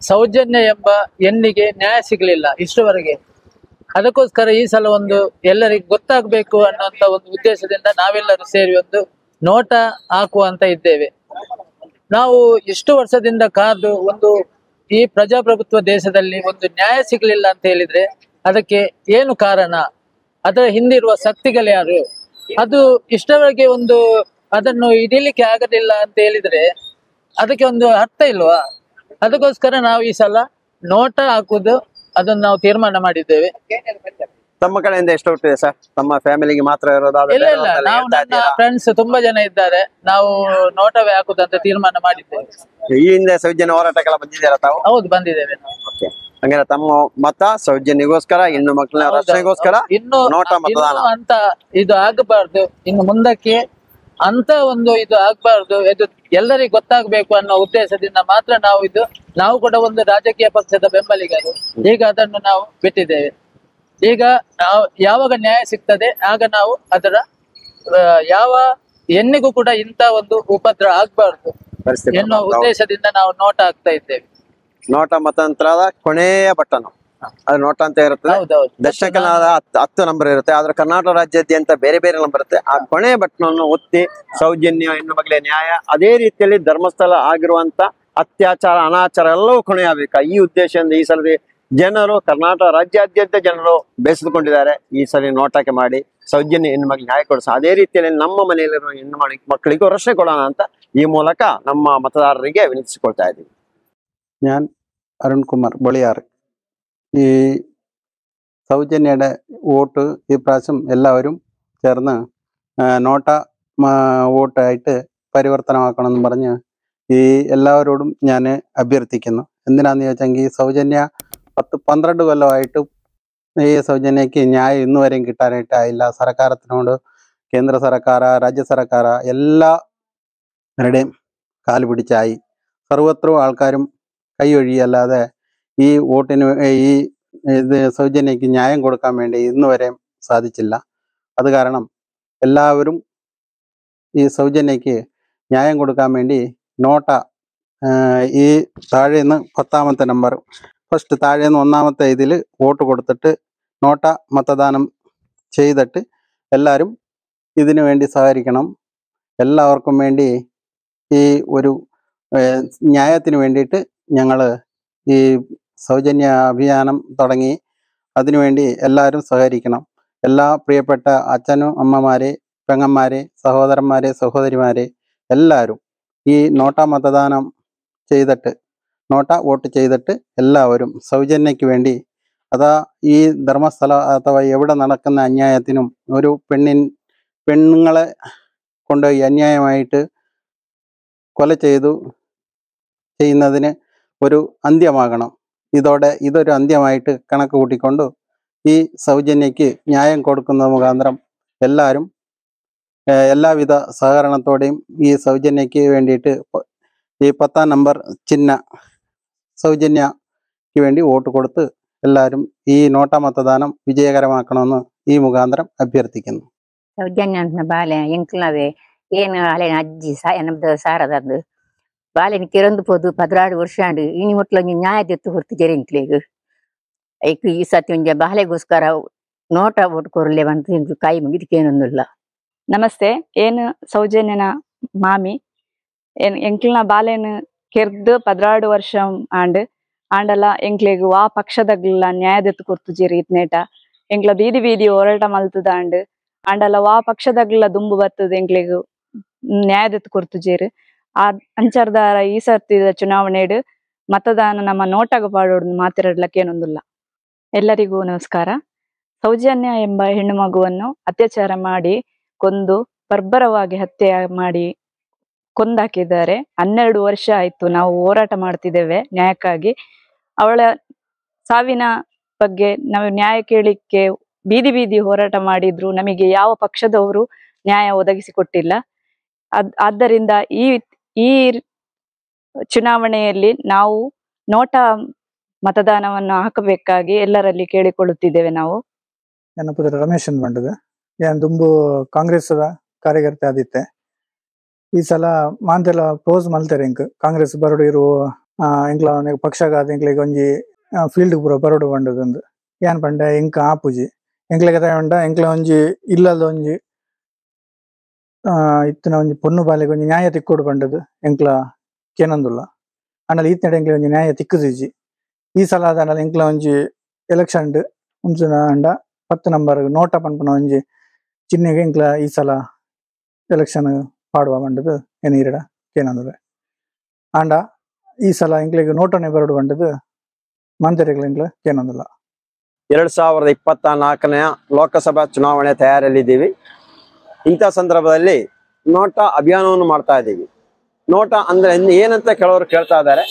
ಸೌಜನ್ಯ ಎಂಬ ಹೆಣ್ಣಿಗೆ ನ್ಯಾಯ ಸಿಗಲಿಲ್ಲ ಇಷ್ಟರವರೆಗೆ. ಅದಕ್ಕೋಸ್ಕರ ಈ ಸಲ ಒಂದು ಎಲ್ಲರಿಗೂ ಗೊತ್ತಾಗಬೇಕು ಅನ್ನುವಂತ ಒಂದು ಉದ್ದೇಶದಿಂದ ನಾವೆಲ್ಲರೂ ಸೇರಿ ಒಂದು ನೋಟ ಹಾಕುವಂತ ಇದ್ದೇವೆ. ನಾವು ಇಷ್ಟು ವರ್ಷದಿಂದ ಕಾದು ಒಂದು ಈ ಪ್ರಜಾಪ್ರಭುತ್ವ ದೇಶದಲ್ಲಿ ಒಂದು ನ್ಯಾಯ ಸಿಗಲಿಲ್ಲ ಅಂತ ಹೇಳಿದ್ರೆ ಅದಕ್ಕೆ ಏನು ಕಾರಣ, ಅದರ ಹಿಂದಿರುವ ಶಕ್ತಿಗಳು ಯಾರು, ಅದು ಇಷ್ಟವರೆಗೆ ಒಂದು ಅದನ್ನು ಹಿಡಿಲಿಕ್ಕೆ ಆಗದಿಲ್ಲ ಅಂತ ಹೇಳಿದ್ರೆ ಅದಕ್ಕೆ ಒಂದು ಅರ್ಥ ಇಲ್ವಾ? ಅದಕ್ಕೋಸ್ಕರ ನಾವು ಈ ಸಲ ನೋಟ ಹಾಕುದು ಅದನ್ನು ನಾವು ತೀರ್ಮಾನ ಮಾಡಿದ್ದೇವೆ. ತಮ್ಮ ಕಡೆಯಿಂದ ಎಷ್ಟು ಹುಟ್ಟಿದೆ ಸರ್? ತಮ್ಮ ಫ್ಯಾಮಿಲಿಗೆ ಮಾತ್ರ ಇರೋದಾದ್ರೆ? ಇಲ್ಲ ಇಲ್ಲ, ನಾವು ನನ್ನ ಫ್ರೆಂಡ್ಸ್ ತುಂಬಾ ಜನ ಇದ್ದಾರೆ, ನಾವು ನೋಟವೇ ಹಾಕುದಂತ ತೀರ್ಮಾನ ಮಾಡಿದ್ದೇವೆ. ಈ ಹಿಂದೆ ಸೌಜನ್ಯ ಹೋರಾಟಕ್ಕೆಲ್ಲ ಬಂದಿದ್ದೀರಾ ತಾವು? ಹೌದು, ಬಂದಿದ್ದೇವೆ. ಹಂಗಾರೆ ತಮ್ಮ ಮತ ಸೌಜನ್ಯಗೋಸ್ಕರ, ಹೆಣ್ಣು ಮಕ್ಕಳ ರಕ್ಷಣೆಗೋಸ್ಕರ ಇನ್ನು ನೋಟ ಮತದಾನ ಅಂತ ಇದು ಆಗಬಾರ್ದು, ಇನ್ನು ಮುಂದಕ್ಕೆ ಅಂತ ಒಂದು ಇದು ಆಗ್ಬಾರ್ದು, ಇದು ಎಲ್ಲರಿಗೂ ಗೊತ್ತಾಗಬೇಕು ಅನ್ನೋ ಉದ್ದೇಶದಿಂದ ಮಾತ್ರ ನಾವು ಕೂಡ ಒಂದು ರಾಜಕೀಯ ಪಕ್ಷದ ಬೆಂಬಲಿಗರು. ಈಗ ಅದನ್ನು ನಾವು ಬಿಟ್ಟಿದ್ದೇವೆ. ಈಗ ಯಾವಾಗ ನ್ಯಾಯ ಸಿಗ್ತದೆ ಆಗ ನಾವು ಅದರ ಯಾವ ಹೆಣ್ಣಿಗೂ ಕೂಡ ಇಂತ ಒಂದು ಉಪದ್ರ ಆಗ್ಬಾರ್ದು ಎನ್ನುವ ಉದ್ದೇಶದಿಂದ ನಾವು ನೋಟ ಹಾಕ್ತಾ ಇದ್ದೇವೆ. ನೋಟ ಮತಾಂತರದ ಕೊನೆಯ ಬಟನ್ ಅದು ನೋಟ ಅಂತ ಇರುತ್ತೆ. ದಕ್ಷಿಣ ಕನ್ನಡ 10 ನಂಬರ್ ಇರುತ್ತೆ, ಆದ್ರೆ ಕರ್ನಾಟಕ ರಾಜ್ಯಾದ್ಯಂತ ಬೇರೆ ಬೇರೆ ನಂಬರ್ ಇರುತ್ತೆ. ಆ ಕೊನೆಯ ಬಟನ್ ಅನ್ನು ಒತ್ತಿ ಸೌಜನ್ಯ, ಹೆಣ್ಣು ಮಗಳಿಗೆ ನ್ಯಾಯ, ಅದೇ ರೀತಿಯಲ್ಲಿ ಧರ್ಮಸ್ಥಳ ಆಗಿರುವಂತ ಅತ್ಯಾಚಾರ, ಅನಾಚಾರ ಎಲ್ಲವೂ ಕೊನೆಯಾಗಬೇಕಾ ಈ ಉದ್ದೇಶದಿಂದ ಈ ಸಲ ಜನರು ಕರ್ನಾಟಕ ರಾಜ್ಯಾದ್ಯಂತ ಜನರು ಬೇಸರಿಕೊಂಡಿದ್ದಾರೆ. ಈ ಸಲ ನೋಟಕ್ಕೆ ಮಾಡಿ ಸೌಜನ್ಯ ಹೆಣ್ಣು ಮಗಳಿಗೆ ನ್ಯಾಯ ಕೊಡಿಸ, ಅದೇ ರೀತಿಯಲ್ಲಿ ನಮ್ಮ ಮನೆಯಲ್ಲಿರುವ ಹೆಣ್ಣು ಮಕ್ಕಳಿಗೂ ರಕ್ಷಣೆ ಕೊಡೋಣ ಅಂತ ಈ ಮೂಲಕ ನಮ್ಮ ಮತದಾರರಿಗೆ ವಿನಂತಿಸಿಕೊಳ್ತಾ ಇದ್ದೀವಿ. ഞാൻ അരുൺകുമാർ ബൊളിയാർ. ഈ സൗജന്യയുടെ വോട്ട് ഈ പ്രാവശ്യം എല്ലാവരും ചേർന്ന് നോട്ട വോട്ടായിട്ട് പരിവർത്തനമാക്കണമെന്ന് പറഞ്ഞ് ഈ എല്ലാവരോടും ഞാൻ അഭ്യർത്ഥിക്കുന്നു. എന്തിനാന്ന് ചോദിച്ചെങ്കിൽ ഈ സൗജന്യ 10-12 കൊല്ലമായിട്ട് ഈ സൗജന്യക്ക് ന്യായം ഇന്നുവരെയും കിട്ടാനായിട്ടായില്ല. സർക്കാരത്തിനോട് കേന്ദ്ര സർക്കാർ, രാജ്യ സർക്കാർ എല്ലാവരുടെയും കാല് പിടിച്ചായി. സർവത്ര ആൾക്കാരും കൈയൊഴിയല്ലാതെ ഈ വോട്ടിന് ഈ സൗജന്യക്ക് ന്യായം കൊടുക്കാൻ വേണ്ടി ഇന്നുവരെയും സാധിച്ചില്ല. അത് കാരണം എല്ലാവരും ഈ സൗജന്യക്ക് ന്യായം കൊടുക്കാൻ വേണ്ടി നോട്ട ഈ താഴെ നിന്ന് 10ാമത്തെ നമ്പർ ഫസ്റ്റ് താഴെ നിന്ന് 1ാമത്തെ ഇതിൽ വോട്ട് കൊടുത്തിട്ട് നോട്ട മതദാനം ചെയ്തിട്ട് എല്ലാവരും ഇതിനു വേണ്ടി സഹകരിക്കണം. എല്ലാവർക്കും വേണ്ടി ഈ ഒരു ന്യായത്തിന് വേണ്ടിയിട്ട് ഞങ്ങൾ ഈ സൗജന്യ അഭിയാനം തുടങ്ങി. അതിനുവേണ്ടി എല്ലാവരും സഹകരിക്കണം. എല്ലാ പ്രിയപ്പെട്ട അച്ഛനും അമ്മമാരെ, പെങ്ങന്മാരെ, സഹോദരന്മാരെ, സഹോദരിമാരെ എല്ലാവരും ഈ നോട്ട മതദാനം ചെയ്തിട്ട്, നോട്ട വോട്ട് ചെയ്തിട്ട് എല്ലാവരും സൗജന്യക്ക് വേണ്ടി, അതാ ഈ ധർമ്മസ്ഥല അഥവാ എവിടെ നടക്കുന്ന അന്യായത്തിനും ഒരു പെണ്ണുങ്ങളെ കൊണ്ടുപോയി അന്യായമായിട്ട് കൊല ചെയ്യുന്നതിന് ഒരു അന്ത്യമാകണം. ഇതൊരു അന്ത്യമായിട്ട് കണക്ക് കൂട്ടിക്കൊണ്ട് ഈ സൗജന്യക്ക് ന്യായം കൊടുക്കുന്നത് മുഖാന്തരം എല്ലാവരും എല്ലാവിധ സഹകരണത്തോടെയും ഈ സൗജന്യക്ക് വേണ്ടിയിട്ട് ഈ 10ാം നമ്പർ ചിഹ്ന സൗജന്യക്ക് വേണ്ടി വോട്ട് കൊടുത്ത് എല്ലാവരും ഈ നോട്ട മತದಾನ ವಿಜಯಕರಮಾಕണമെന്ന് ಈ ಮುಖಾಂತರ ಅಭ್ಯರ್ಥಿക്കുന്നു. ಸೌಜನ್ಯ ಅಂತ ಬಾಲೆ ಎಂಕ್ಲವೇ ಏನು ಅಲೆ ಅಜ್ಜಿ ನಮ್ದು ಸಾರದದ್ದು ಬಾಲೆನಿ ಕಿರಂದು ಪೋದು 16 ವರ್ಷ ಅಂಡು ಇನಿ ಮುಟ್ಲ ನ್ಯಾಯ ದೆತ್ತು ಹೊರ್ತು ಜರಿಂಕ್ಲೇಗು ಐಕ್ ಈ ಸತಿ ಒಂಜ ಬಾಲೆಗೋಸ್ಕರ ನೋಟ ವೋಟ್ ಕೊರ್ಲೆ ಬಂತ ಕೈ ಮುಗಿದಕ್ಕೇನೊಂದಿಲ್ಲ. ನಮಸ್ತೆ, ಏನು ಸೌಜನ್ಯನ ಮಾಮಿ ಎಂಕ್ಲಿನ ಬಾಲೆನ್ ಕೆರ್ದು 16 ವರ್ಷ ಆಂಡಲ ಎಂಕ್ಲೆಗು ಆ ಪಕ್ಷದಗ್ಲ ನ್ಯಾಯ ದೆತ್ತು ಕೊರ್ತು ಜೆರಿ ಇತ್ನೇಟ ಎಂಕ್ಲ ಬೀದಿ ಹೋರಾಟ ಮಲ್ತದ ಆಂಡಲ ವಾ ಪಕ್ಷದಗ್ಲ ದುಂಬು ಬರ್ತದ ಎಂಕ್ಲೆಗು ನ್ಯಾಯದತ್ತು ಕೊರ್ತುಜೇರು ಆ ಅಂಚಾರ್ದಾರ ಈ ಸರ್ತಿದ ಚುನಾವಣೆಡು ಮತದಾನ ನಮ್ಮ ನೋಟಾಗ ಪಾಡೋಡು ಮಾತಿರಡ್ಲಕ್ಕೇನೊಂದಿಲ್ಲ. ಎಲ್ಲರಿಗೂ ನಮಸ್ಕಾರ. ಸೌಜನ್ಯ ಎಂಬ ಹೆಣ್ಣು ಮಗುವನ್ನು ಅತ್ಯಾಚಾರ ಮಾಡಿ ಕೊಂದು ಬರ್ಬರವಾಗಿ ಹತ್ಯೆ ಮಾಡಿ ಕೊಂದಾಕಿದ್ದಾರೆ. 12 ವರ್ಷ ಆಯ್ತು ನಾವು ಹೋರಾಟ ಮಾಡ್ತಿದ್ದೇವೆ ನ್ಯಾಯಕ್ಕಾಗಿ. ಅವಳ ಸಾವಿನ ಬಗ್ಗೆ ನಾವು ನ್ಯಾಯ ಕೇಳಿಕ್ಕೆ ಬೀದಿ ಬೀದಿ ಹೋರಾಟ ಮಾಡಿದ್ರು ನಮಗೆ ಯಾವ ಪಕ್ಷದವರು ನ್ಯಾಯ ಒದಗಿಸಿಕೊಟ್ಟಿಲ್ಲ. ಆದ್ದರಿಂದ ಈ ಚುನಾವಣೆಯಲ್ಲಿ ನಾವು ನೋಟಾ ಮತದಾನವನ್ನು ಹಾಕಬೇಕಾಗಿ ಎಲ್ಲರಲ್ಲಿ ಕೇಳಿಕೊಳ್ಳುತ್ತಿದ್ದೇವೆ. ನಾವು ನನ್ನ ಪುತ್ರ ರಮೇಶ್ ಬಂಡದ ಏನ್ ತುಂಬು ಕಾಂಗ್ರೆಸ್ ಕಾರ್ಯಕರ್ತೆ ಆದಿತ್ತೆ. ಈ ಸಲ ಮಾಂತೆಲ್ಲ ಕ್ಲೋಸ್ ಮಲ್ತಾರೆ ಇಂಕ್ ಕಾಂಗ್ರೆಸ್ ಬರಡು ಇರುವ ಇಂಕ್ಲ ಪಕ್ಷಗಾದ ಇಂಕ್ಲಿಗೆ ಒಂಜಿ ಫೀಲ್ಡ್ ಪೂರ ಬರಡು ಬಂಡದೊಂದು ಏನ್ ಪಂಡ ಇಂಕ ಆಪುಜಿ ಎಂಕ್ಲೆಗೆ ತಗೊಂಡ ಎಂಕ್ಲ ಒಂಜಿ ಇಲ್ಲದ ಒಂಜಿ ಇತ್ತಿನ ಒಂಜಿ ಪೊನ್ನು ಬಾಲೆಗೆ ಒಂಜಿ ನ್ಯಾಯ ತಿಕ್ಕೋಡು ಬಂಡದು ಎಂಕ್ಲ ಕೇನೊಂದುಲ್ಲ ಅನ್ನಲ್ಲಿ ಈತ್ನಡೆ ಎಂಕ್ಲೆ ಒಂಜಿ ನ್ಯಾಯ ತಿಕ್ಕುದಿಜಿ. ಈ ಸಲ ಅದನ್ನ ಎಂಕ್ಲ ಒಂಜಿ ಎಲೆಕ್ಷನ್ ಮುಂಚಿನ ಅಂಡ 10 ನಂಬರ್ ನೋಟ ಪನ್ಪನ ಒಂಜಿ ಚಿಹ್ನೆಗೆ ಎಂಕ್ಲ ಈ ಸಲ ಎಲೆಕ್ಷನ್ ಪಾಡುವ ಬಂಡದು ಏನಿರಡ ಕೇನೊಂದುಲ್ಲ ಆಂಡ ಈ ಸಲ ಎಂಕ್ಲೆಗೆ ನೋಟನೆ ಬರಡು ಬಂಡದು ಮಂತ್ರಿಗಳು ಎಂಕ್ಲ ಕೇನೊಂದುಲ್ಲ. 2024ನೇ ಲೋಕಸಭಾ ಚುನಾವಣೆ ತಯಾರಿಯಲ್ಲಿದ್ದೀವಿ. ಇಂಥ ಸಂದರ್ಭದಲ್ಲಿ ನೋಟಾ ಅಭಿಯಾನವನ್ನು ಮಾಡ್ತಾ ಇದ್ದೀವಿ. ನೋಟಾ ಅಂದ್ರೆ ಏನಂತ ಕೆಲವರು ಕೇಳ್ತಾ ಇದ್ದಾರೆ.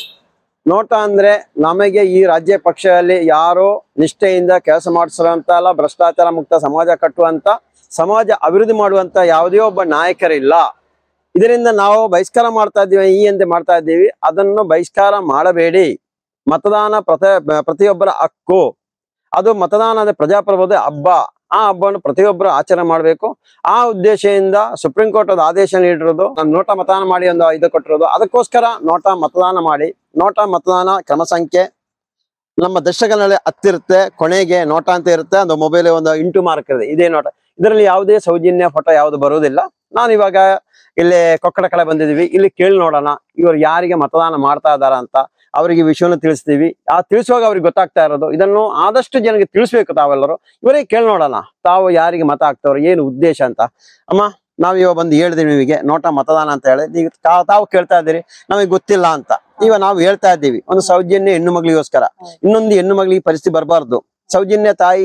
ನೋಟಾ ಅಂದ್ರೆ ನಮಗೆ ಈ ರಾಜ್ಯ ಪಕ್ಷದಲ್ಲಿ ಯಾರೋ ನಿಷ್ಠೆಯಿಂದ ಕೆಲಸ ಮಾಡಿಸುವಂತ ಅಲ್ಲ, ಭ್ರಷ್ಟಾಚಾರ ಮುಕ್ತ ಸಮಾಜ ಕಟ್ಟುವಂತ, ಸಮಾಜ ಅಭಿವೃದ್ಧಿ ಮಾಡುವಂತ ಯಾವುದೇ ಒಬ್ಬ ನಾಯಕರಿಲ್ಲ. ಇದರಿಂದ ನಾವು ಬಹಿಷ್ಕಾರ ಮಾಡ್ತಾ ಇದ್ದೀವಿ, ಈ ಎಂದೇ ಮಾಡ್ತಾ ಇದ್ದೀವಿ. ಅದನ್ನು ಬಹಿಷ್ಕಾರ ಮಾಡಬೇಡಿ. ಮತದಾನ ಪ್ರತಿಯೊಬ್ಬರ ಹಕ್ಕು. ಅದು ಮತದಾನದ ಪ್ರಜಾಪ್ರಭುತ್ವದ ಹಬ್ಬ. ಆ ಹಬ್ಬವನ್ನು ಪ್ರತಿಯೊಬ್ಬರು ಆಚರಣೆ ಮಾಡಬೇಕು. ಆ ಉದ್ದೇಶದಿಂದ ಸುಪ್ರೀಂ ಕೋರ್ಟ್ ಒಂದು ಆದೇಶ ನೀಡಿರೋದು, ನೋಟಾ ಮತದಾನ ಮಾಡಿ ಒಂದು ಇದು ಕೊಟ್ಟಿರೋದು. ಅದಕ್ಕೋಸ್ಕರ ನೋಟಾ ಮತದಾನ ಮಾಡಿ. ನೋಟಾ ಮತದಾನ ಕ್ರಮ ಸಂಖ್ಯೆ ನಮ್ಮ ದರ್ಶಕನಲ್ಲಿ ಹತ್ತಿರುತ್ತೆ, ಕೊನೆಗೆ ನೋಟಾ ಅಂತ ಇರುತ್ತೆ. ಒಂದು ಮೊಬೈಲ್ ಒಂದು ಇಂಟು ಮಾರ್ಕ್ ಇದೆ, ಇದೇ ನೋಟಾ. ಇದರಲ್ಲಿ ಯಾವುದೇ ಸೌಜನ್ಯ ಫೋಟೋ ಯಾವುದು ಬರುವುದಿಲ್ಲ. ನಾನು ಇವಾಗ ಇಲ್ಲಿ ಕೊಕ್ಕಡ ಕಡೆ ಬಂದಿದ್ದೀವಿ. ಇಲ್ಲಿ ಕೇಳಿ ನೋಡೋಣ ಇವರು ಯಾರಿಗೆ ಮತದಾನ ಮಾಡ್ತಾ ಇದ್ದಾರ ಅಂತ. ಅವರಿಗೆ ವಿಷಯವನ್ನು ತಿಳಿಸ್ತೀವಿ. ಆ ತಿಳಿಸುವಾಗ ಅವ್ರಿಗೆ ಗೊತ್ತಾಗ್ತಾ ಇರೋದು. ಇದನ್ನು ಆದಷ್ಟು ಜನಕ್ಕೆ ತಿಳಿಸ್ಬೇಕು. ತಾವೆಲ್ಲರೂ ಇವರಿಗೆ ಕೇಳಿ ನೋಡೋಣ ತಾವು ಯಾರಿಗೆ ಮತ ಹಾಕ್ತವ್ರು, ಏನು ಉದ್ದೇಶ ಅಂತ. ಅಮ್ಮ, ನಾವಿವಾಗ ಬಂದು ಹೇಳಿದೀವಿ ನಿಮಗೆ ನೋಟಾ ಮತದಾನ ಅಂತ ಹೇಳಿ. ನೀವು ತಾವು ಕೇಳ್ತಾ ಇದ್ದೀರಿ ನಮಗೆ ಗೊತ್ತಿಲ್ಲ ಅಂತ. ಇವಾಗ ನಾವು ಹೇಳ್ತಾ ಇದ್ದೀವಿ, ಒಂದು ಸೌಜನ್ಯ ಹೆಣ್ಣು ಮಗಳಿಗೋಸ್ಕರ ಇನ್ನೊಂದು ಹೆಣ್ಣು ಮಗಳಿಗೆ ಪರಿಸ್ಥಿತಿ ಬರಬಾರ್ದು. ಸೌಜನ್ಯ ತಾಯಿ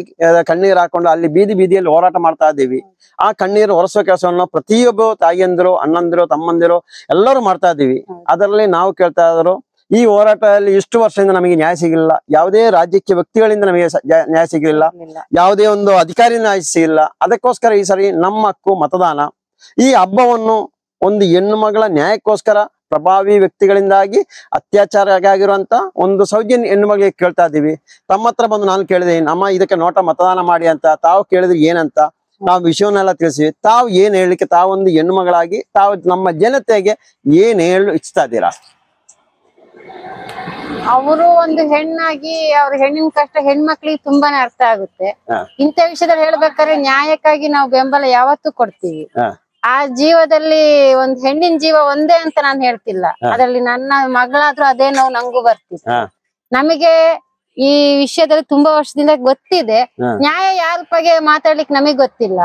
ಕಣ್ಣೀರು ಹಾಕೊಂಡು ಅಲ್ಲಿ ಬೀದಿ ಬೀದಿಯಲ್ಲಿ ಹೋರಾಟ ಮಾಡ್ತಾ ಇದ್ದೀವಿ. ಆ ಕಣ್ಣೀರು ಹೊರಸೋ ಕೆಲಸವನ್ನು ಪ್ರತಿಯೊಬ್ಬ ತಾಯಿಯಂದಿರು, ಅಣ್ಣಂದಿರು, ತಮ್ಮಂದಿರು ಎಲ್ಲರೂ ಮಾಡ್ತಾ ಇದ್ದೀವಿ. ಅದರಲ್ಲಿ ನಾವು ಕೇಳ್ತಾ ಇದ್ರು, ಈ ಹೋರಾಟದಲ್ಲಿ ಇಷ್ಟು ವರ್ಷದಿಂದ ನಮಗೆ ನ್ಯಾಯ ಸಿಗಲಿಲ್ಲ. ಯಾವುದೇ ರಾಜ್ಯಕ್ಕೆ ವ್ಯಕ್ತಿಗಳಿಂದ ನಮಗೆ ನ್ಯಾಯ ಸಿಗಲಿಲ್ಲ, ಯಾವುದೇ ಒಂದು ಅಧಿಕಾರಿ ನ್ಯಾಯ ಸಿಗಲಿಲ್ಲ. ಅದಕ್ಕೋಸ್ಕರ ಈ ಸರಿ ನಮ್ಮ ಹಕ್ಕು ಮತದಾನ. ಈ ಹಬ್ಬವನ್ನು ಒಂದು ಹೆಣ್ಣು ಮಗಳ ನ್ಯಾಯಕ್ಕೋಸ್ಕರ ಪ್ರಭಾವಿ ವ್ಯಕ್ತಿಗಳಿಂದಾಗಿ ಅತ್ಯಾಚಾರ ಆಗಿರುವಂತ ಒಂದು ಸೌಜನ್ಯ ಹೆಣ್ಣು ಮಗಳಿಗೆ ಕೇಳ್ತಾ ಇದ್ದೀವಿ. ತಮ್ಮ ಹತ್ರ ಬಂದು ನಾನು ಕೇಳಿದೆ, ನಮ್ಮ ಇದಕ್ಕೆ ನೋಟಾ ಮತದಾನ ಮಾಡಿ ಅಂತ. ತಾವು ಕೇಳಿದ್ರೆ ಏನಂತ ನಾವು ವಿಷಯವನ್ನೆಲ್ಲ ತಿಳಿಸಿವಿ. ತಾವು ಏನ್ ಹೇಳಲಿಕ್ಕೆ, ತಾವೊಂದು ಹೆಣ್ಣು ಮಗಳಾಗಿ ತಾವು ನಮ್ಮ ಜನತೆಗೆ ಏನ್ ಹೇಳಲು ಇಚ್ಛತಾ ಇದ್ದೀರಾ? ಅವರು ಒಂದು ಹೆಣ್ಣಾಗಿ ಅವ್ರ ಹೆಣ್ಣಿನ ಕಷ್ಟ ಹೆಣ್ಮಕ್ಳಿಗೆ ತುಂಬಾನೇ ಅರ್ಥ ಆಗುತ್ತೆ. ಇಂಥ ವಿಷಯದಲ್ಲಿ ಹೇಳ್ಬೇಕಾದ್ರೆ ನ್ಯಾಯಕ್ಕಾಗಿ ನಾವು ಬೆಂಬಲ ಯಾವತ್ತೂ ಕೊಡ್ತೀವಿ. ಆ ಜೀವದಲ್ಲಿ ಒಂದ್ ಹೆಣ್ಣಿನ ಜೀವ ಒಂದೇ ಅಂತ ನಾನು ಹೇಳ್ತಿಲ್ಲ. ಅದ್ರಲ್ಲಿ ನನ್ನ ಮಗಳಾದ್ರೂ ಅದೇ ನೋವು ನಂಗೂ ಬರ್ತಿತ್ತು. ನಮಗೆ ಈ ವಿಷಯದಲ್ಲಿ ತುಂಬಾ ವರ್ಷದಿಂದ ಗೊತ್ತಿದೆ. ನ್ಯಾಯ ಯಾರ ಬಗ್ಗೆ ಮಾತಾಡ್ಲಿಕ್ಕೆ ನಮಗ್ ಗೊತ್ತಿಲ್ಲ.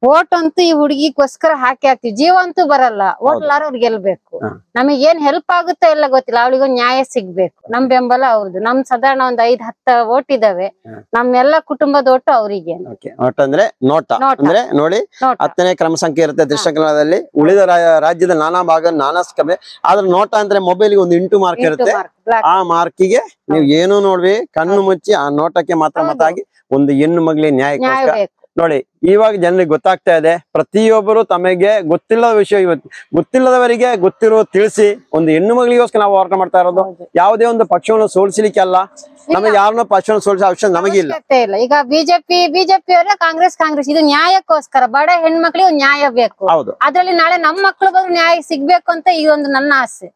ಓಟ್ ಅಂತೂ ಈ ಹುಡುಗಿಗೋಸ್ಕರ ಹಾಕ್ತಿವಿ. ಜೀವ ಅಂತೂ ಬರಲ್ಲ. ಓಟ್ ಲಾರ ಅವ್ರು ಗೆಲ್ಬೇಕು. ನಮಗ್ ಏನ್ ಹೆಲ್ಪ್ ಆಗುತ್ತೋ ಎಲ್ಲ ಗೊತ್ತಿಲ್ಲ. ಅವಳಿಗೊಂದು ನ್ಯಾಯ ಸಿಗ್ಬೇಕು. ನಮ್ ಬೆಂಬಲ ಅವ್ರದ್ದು. ನಮ್ ಸಾಧಾರಣ ಒಂದ್ 5-10 ಓಟ್ ಇದಾವೆ. ನಮ್ಮೆಲ್ಲ ಕುಟುಂಬದ ಓಟು ಅವರಿಗೆ. ಅಂದ್ರೆ ನೋಟಾ ಅಂದ್ರೆ ನೋಡಿ, 10ನೇ ಕ್ರಮ ಸಂಖ್ಯೆ ಇರುತ್ತೆ ದೃಶ್ಯಕಲದಲ್ಲಿ. ಉಳಿದ ರಾಜ್ಯದ ನಾನಾ ಭಾಗ ನಾನಾ ಸ್ಕಮೆ. ಆದ್ರೆ ನೋಟಾ ಅಂದ್ರೆ ಮೊಬೈಲ್ಗೆ ಒಂದು ಇಂಟು ಮಾರ್ಕ್ ಇರುತ್ತೆ. ಆ ಮಾರ್ಕಿಗೆ ನೀವು ಏನು ನೋಡ್ವಿ, ಕಣ್ಣು ಮುಚ್ಚಿ ಆ ನೋಟಕ್ಕೆ ಮಾತ್ರ ಮತ ಆಗಿ ಒಂದು ಹೆಣ್ಣು ಮಗಳಿಗೆ ನ್ಯಾಯಕ್ಕೋಸ್ಕರ ನೋಡಿ. ಇವಾಗ ಜನರಿಗೆ ಗೊತ್ತಾಗ್ತಾ ಇದೆ. ಪ್ರತಿಯೊಬ್ಬರು ತಮಗೆ ಗೊತ್ತಿಲ್ಲದ ವಿಷಯ ಇವತ್ತು ಗೊತ್ತಿಲ್ಲದವರಿಗೆ ಗೊತ್ತಿರೋ ತಿಳಿಸಿ ಒಂದು ಹೆಣ್ಣು ಮಗಳಿಗೋಸ್ಕರ ನಾವು ಹೋರಾಟ ಮಾಡ್ತಾ ಇರೋದು. ಯಾವುದೇ ಒಂದು ಪಕ್ಷವನ್ನು ಸೋಲಿಸಲಿಕ್ಕೆ ಅಲ್ಲ. ನಮಗೆ ಯಾರನ್ನೋ ಪಕ್ಷವನ್ನು ಸೋಲಿಸೋ ಅವಶ್ಯ ನಮಗಿಲ್ಲ. ಈಗ ಬಿಜೆಪಿ ಅವರ ಕಾಂಗ್ರೆಸ್ ಇದು ನ್ಯಾಯಕ್ಕೋಸ್ಕರ. ಬಡ ಹೆಣ್ಮಕ್ಳಿಗೆ ನ್ಯಾಯ ಬೇಕು. ಅದ್ರಲ್ಲಿ ನಾಳೆ ನಮ್ಮ ಮಕ್ಳು ಬಂದು ನ್ಯಾಯ ಸಿಗ್ಬೇಕು ಅಂತ ಈ ಒಂದು ನನ್ನ ಆಸೆ.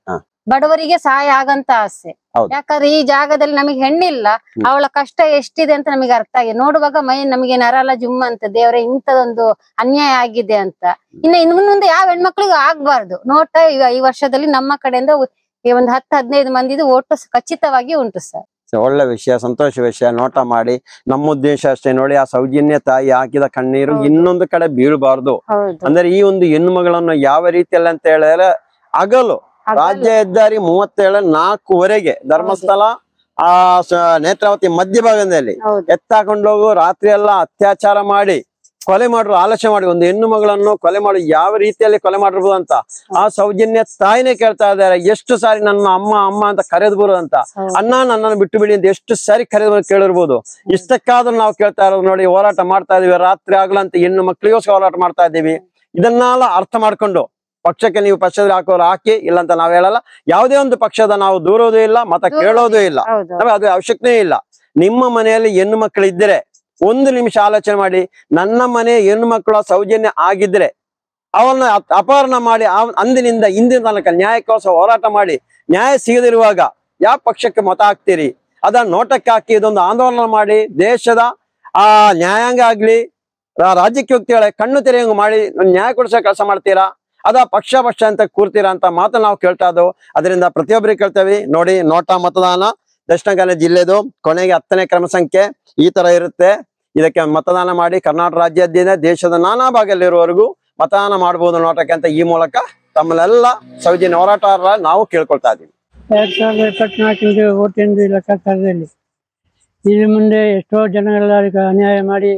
ಬಡವರಿಗೆ ಸಹಾಯ ಆಗಂತ ಆಸೆ. ಯಾಕಂದ್ರೆ ಈ ಜಾಗದಲ್ಲಿ ನಮಗೆ ಹೆಣ್ಣಿಲ್ಲ. ಅವಳ ಕಷ್ಟ ಎಷ್ಟಿದೆ ಅಂತ ನಮಗೆ ಅರ್ಥ ಆಗಿದೆ. ನೋಡುವಾಗ ನಮಗೆ ನರಲ್ಲ ಜುಮ್ಮ ಅಂತ. ದೇವರೇ, ಇಂಥದೊಂದು ಅನ್ಯಾಯ ಆಗಿದೆ ಅಂತ. ಇನ್ನು ಮುಂದೆ ಯಾವ ಹೆಣ್ಮಕ್ಳಿಗೂ ಆಗ್ಬಾರ್ದು. ನೋಟ ಈ ವರ್ಷದಲ್ಲಿ ನಮ್ಮ ಕಡೆಯಿಂದ ಒಂದು 10-15 ಮಂದಿದು ಓಟು ಖಚಿತವಾಗಿ ಉಂಟು ಸರ್. ಒಳ್ಳೆ ವಿಷಯ, ಸಂತೋಷ ವಿಷಯ. ನೋಟ ಮಾಡಿ ನಮ್ಮ ಉದ್ದೇಶ ಅಷ್ಟೇ ನೋಡಿ, ಆ ಸೌಜನ್ಯ ತಾಯಿ ಹಾಕಿದ ಕಣ್ಣೀರು ಇನ್ನೊಂದು ಕಡೆ ಬೀಳಬಾರ್ದು. ಅಂದ್ರೆ ಈ ಒಂದು ಹೆಣ್ಣು ಮಗಳನ್ನು ಯಾವ ರೀತಿಯಲ್ಲಿ ಅಂತ ಹೇಳಿದ್ರೆ, ಹಗಲು ರಾಜ್ಯ ಹೆದ್ದಾರಿ 37-4 ಧರ್ಮಸ್ಥಳ ಆ ನೇತ್ರಾವತಿ ಮಧ್ಯಭಾಗದಲ್ಲಿ ಎತ್ತಾಕೊಂಡೋಗು ರಾತ್ರಿ ಎಲ್ಲ ಅತ್ಯಾಚಾರ ಮಾಡಿ ಕೊಲೆ ಮಾಡಲು ಆಲೋಚನೆ ಮಾಡಿ ಒಂದು ಹೆಣ್ಣು ಮಗಳನ್ನು ಕೊಲೆ ಮಾಡಿ ಯಾವ ರೀತಿಯಲ್ಲಿ ಕೊಲೆ ಮಾಡಿರ್ಬೋದು ಅಂತ ಆ ಸೌಜನ್ಯ ತಾಯಿನೇ ಕೇಳ್ತಾ ಇದ್ದಾರೆ. ಎಷ್ಟು ಸಾರಿ ನನ್ನ ಅಮ್ಮ ಅಮ್ಮ ಅಂತ ಕರೆದ್ಬೋದು ಅಂತ, ಅಣ್ಣ ನನ್ನನ್ನು ಬಿಟ್ಟು ಬಿಡಿ ಅಂತ ಎಷ್ಟು ಸಾರಿ ಕರೆದು ಕೇಳಿರ್ಬೋದು. ಇಷ್ಟಕ್ಕಾದ್ರೂ ನಾವು ಕೇಳ್ತಾ ಇರೋದು ನೋಡಿ, ಹೋರಾಟ ಮಾಡ್ತಾ ಇದೀವಿ ರಾತ್ರಿ ಆಗ್ಲಂತ ಹೆಣ್ಣು ಮಕ್ಕಳಿಗೋಸ್ಕರ ಹೋರಾಟ ಮಾಡ್ತಾ ಇದ್ದೀವಿ. ಇದನ್ನೆಲ್ಲ ಅರ್ಥ ಮಾಡ್ಕೊಂಡು ಪಕ್ಷಕ್ಕೆ ನೀವು ಪಕ್ಷದಲ್ಲಿ ಹಾಕೋರು ಹಾಕಿ, ಇಲ್ಲಂತ ನಾವ್ ಹೇಳಲ್ಲ. ಯಾವುದೇ ಒಂದು ಪಕ್ಷದ ನಾವು ದೂರೋದು ಇಲ್ಲ, ಮತ ಕೇಳೋದು ಇಲ್ಲ, ಅದು ಅವಶ್ಯಕತೆ ಇಲ್ಲ. ನಿಮ್ಮ ಮನೆಯಲ್ಲಿ ಹೆಣ್ಣು ಮಕ್ಕಳು ಇದ್ದರೆ 1 ನಿಮಿಷ ಆಲೋಚನೆ ಮಾಡಿ, ನನ್ನ ಮನೆ ಹೆಣ್ಣು ಮಕ್ಕಳ ಸೌಜನ್ಯ ಆಗಿದ್ರೆ ಅವನ್ನ ಅಪಹರಣ ಮಾಡಿ ಅಂದಿನಿಂದ ಇಂದಿನ ತನಕ ನ್ಯಾಯಕ್ಕೋಸ್ಕರ ಹೋರಾಟ ಮಾಡಿ ನ್ಯಾಯ ಸಿಗದಿರುವಾಗ ಯಾವ ಪಕ್ಷಕ್ಕೆ ಮತ ಹಾಕ್ತೀರಿ? ಅದನ್ನ ನೋಟಕ್ಕೆ ಹಾಕಿ ಇದೊಂದು ಆಂದೋಲನ ಮಾಡಿ ದೇಶದ ಆ ನ್ಯಾಯಾಂಗ ಆಗ್ಲಿ ರಾಜಕೀಯ ವ್ಯಕ್ತಿಗಳ ಕಣ್ಣು ತೆರೆಯಂಗ್ ಮಾಡಿ ನ್ಯಾಯ ಕೊಡಿಸೋ ಕೆಲಸ ಮಾಡ್ತೀರಾ? ಅದ ಪಕ್ಷ ಅಂತ ಕೂರ್ತೀರಾ ಅಂತ ಮಾತು ನಾವು ಕೇಳ್ತಾ ಇದ್ದವು. ಅದರಿಂದ ಪ್ರತಿಯೊಬ್ಬರಿಗೆ ಕೇಳ್ತೇವೆ ನೋಡಿ, ನೋಟ ಮತದಾನ ದಕ್ಷಿಣ ಕನ್ನಡ ಜಿಲ್ಲೆದು ಕೊನೆಗೆ 10ನೇ ಕ್ರಮ ಸಂಖ್ಯೆ ಈ ತರ ಇರುತ್ತೆ. ಇದಕ್ಕೆ ಮತದಾನ ಮಾಡಿ ಕರ್ನಾಟಕ ರಾಜ್ಯಾದ್ಯಂತ ದೇಶದ ನಾನಾ ಭಾಗದಲ್ಲಿರುವವರೆಗೂ ಮತದಾನ ಮಾಡಬಹುದು ನೋಟಕ್ಕೆ ಅಂತ ಈ ಮೂಲಕ ತಮ್ಮಲ್ಲೆಲ್ಲ ಸೌಜನ್ಯ ಹೋರಾಟಗಾರರ ನಾವು ಕೇಳ್ಕೊಳ್ತಾ ಇದ್ದೀವಿ. 2024 ಓಟಿಂದು ಲೆಕ್ಕಾಚಾರದಲ್ಲಿ ಇಲ್ಲಿ ಮುಂದೆ ಎಷ್ಟೋ ಜನಗಳೆಲ್ಲರಿಗೂ ಅನ್ಯಾಯ ಮಾಡಿ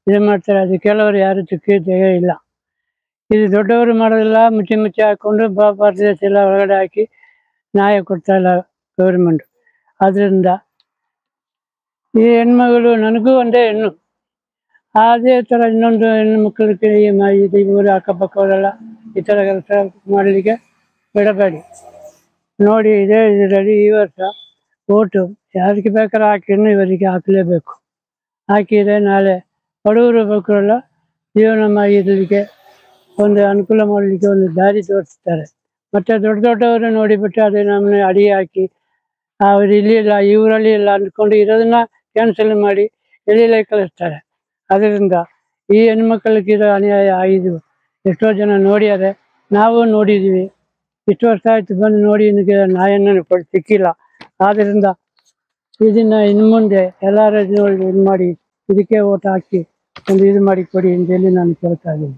ಇದು ಮಾಡ್ತಾರೆ. ಅದು ಕೆಲವರು ಯಾರು ಚಿಕ್ಕ ಇಲ್ಲ. ಇದು ದೊಡ್ಡವರು ಮಾಡೋದಿಲ್ಲ, ಮುಚ್ಚಿ ಹಾಕೊಂಡು ಭಾರತ ಎಲ್ಲ ಹೊರಗಡೆ ಹಾಕಿ ನ್ಯಾಯ ಕೊಡ್ತಾ ಇಲ್ಲ ಗೌರ್ಮೆಂಟ್. ಆದ್ರಿಂದ ಈ ಹೆಣ್ಮಗಳು ನನಗೂ ಒಂದೇ ಹೆಣ್ಣು, ಅದೇ ಥರ ಇನ್ನೊಂದು ಹೆಣ್ಣು ಮಕ್ಕಳಿಗೆ ಇವರು ಅಕ್ಕಪಕ್ಕವರೆಲ್ಲ ಈ ಥರ ಕೆಲಸ ಮಾಡಲಿಕ್ಕೆ ಬಿಡಬೇಡಿ. ನೋಡಿ ಇದೇ ಇದರಲ್ಲಿ ಈ ವರ್ಷ ಓಟು ಯಾರಿಗೆ ಬೇಕಾದ್ರೆ ಹಾಕಿನ್ನು ಇವರಿಗೆ ಹಾಕಲೇಬೇಕು. ಹಾಕಿದರೆ ನಾಳೆ ಬಡವರು ಬೇಕರೆಲ್ಲ ಜೀವನ ಮಾಡಲಿಕ್ಕೆ ಒಂದು ಅನುಕೂಲ ಮಾಡಲಿಕ್ಕೆ ಒಂದು ದಾರಿ ತೋರಿಸ್ತಾರೆ. ಮತ್ತು ದೊಡ್ಡವರು ನೋಡಿಬಿಟ್ಟು ಅದೇ ನಮ್ಮನೆ ಅಡಿಗೆ ಹಾಕಿ ಅವ್ರು ಇಲ್ಲಿ ಇಲ್ಲ ಇವರಲ್ಲಿ ಇಲ್ಲ ಅಂದ್ಕೊಂಡು ಇರೋದನ್ನ ಕ್ಯಾನ್ಸಲ್ ಮಾಡಿ ಎಲ್ಲಿಲ್ಲ ಕಳಿಸ್ತಾರೆ. ಅದರಿಂದ ಈ ಹೆಣ್ಮಕ್ಳಿಗೆ ಇದು ಅನ್ಯಾಯ ಆಯಿತು. ಎಷ್ಟೋ ಜನ ನೋಡಿದ್ದಾರೆ, ನಾವು ನೋಡಿದ್ದೀವಿ. ಇಷ್ಟು ವರ್ಷ ಆಯಿತು ಬಂದು ನೋಡಿ ನ್ಯಾಯನ ಸಿಕ್ಕಿಲ್ಲ. ಆದ್ದರಿಂದ ಇದನ್ನು ಇನ್ನು ಮುಂದೆ ಎಲ್ಲರೂ ನೋಡಿ ಇದು ಮಾಡಿ ಇದಕ್ಕೆ ಓಟ್ ಹಾಕಿ ಒಂದು ಇದು ಮಾಡಿ ಕೊಡಿ ಅಂತೇಳಿ ನಾನು ಕೇಳ್ತಾ ಇದ್ದೀನಿ.